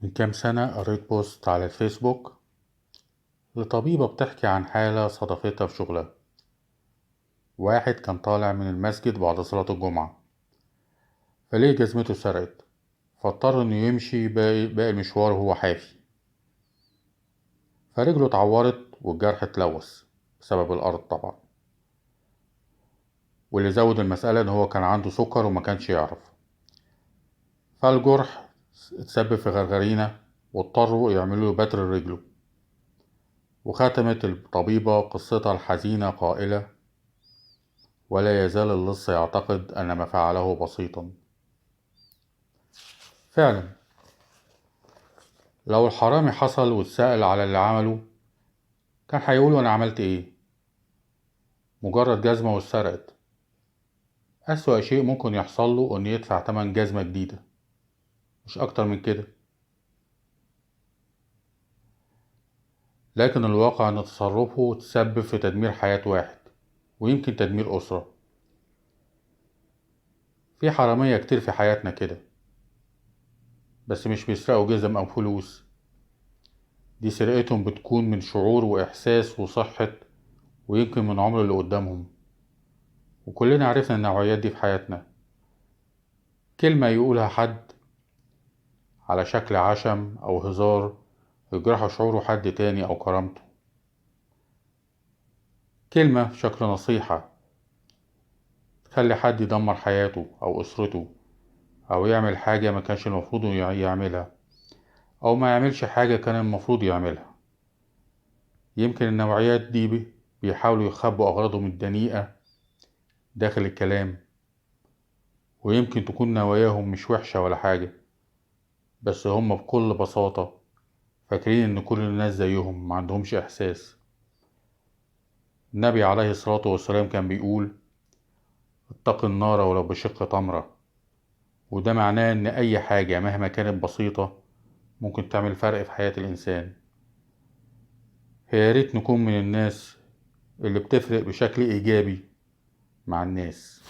من كام سنة قريت بوست على الفيسبوك لطبيبة بتحكي عن حالة صادفتها في شغلها. واحد كان طالع من المسجد بعد صلاة الجمعة، فليه جزمته سرقت، فاضطر انه يمشي باقي المشوار وهو حافي، فرجله اتعورت والجرح اتلوث بسبب الأرض طبعا. واللي زود المسألة ان هو كان عنده سكر وما كانش يعرف، فالجرح اتسبب في غرغرينة واضطروا يعملوا له بتر رجله. وختمت الطبيبة قصتها الحزينة قائلة: ولا يزال اللص يعتقد أن ما فعله بسيطا. فعلا، لو الحرامي حصل واتسأل على اللي عمله كان هيقول أنا عملت إيه؟ مجرد جزمة واتسرقت. أسوأ شيء ممكن يحصل له إنه يدفع تمن جزمة جديدة، مش أكتر من كده. لكن الواقع إن تصرفه تسبب في تدمير حياة واحد، ويمكن تدمير أسرة. في حرامية كتير في حياتنا كده، بس مش بيسرقوا جزم أو فلوس. دي سرقتهم بتكون من شعور وإحساس وصحة، ويمكن من عمر اللي قدامهم. وكلنا عرفنا النوعيات دي في حياتنا. كلمة يقولها حد على شكل عشم أو هزار يجرح شعوره حد تاني أو كرامته. كلمة في شكل نصيحة تخلي حد يدمر حياته أو أسرته، أو يعمل حاجة ما كانش المفروض يعملها، أو ما يعملش حاجة كان المفروض يعملها. يمكن النوعيات دي بيحاولوا يخبوا أغراضهم الدنيئة داخل الكلام، ويمكن تكون نواياهم مش وحشة ولا حاجة، بس هم بكل بساطة فاكرين إن كل الناس زيهم ما عندهمش إحساس. النبي عليه الصلاة والسلام كان بيقول: اتق النار ولو بشق تمرة. وده معناه إن أي حاجة مهما كانت بسيطة ممكن تعمل فرق في حياة الإنسان. ياريت نكون من الناس اللي بتفرق بشكل إيجابي مع الناس.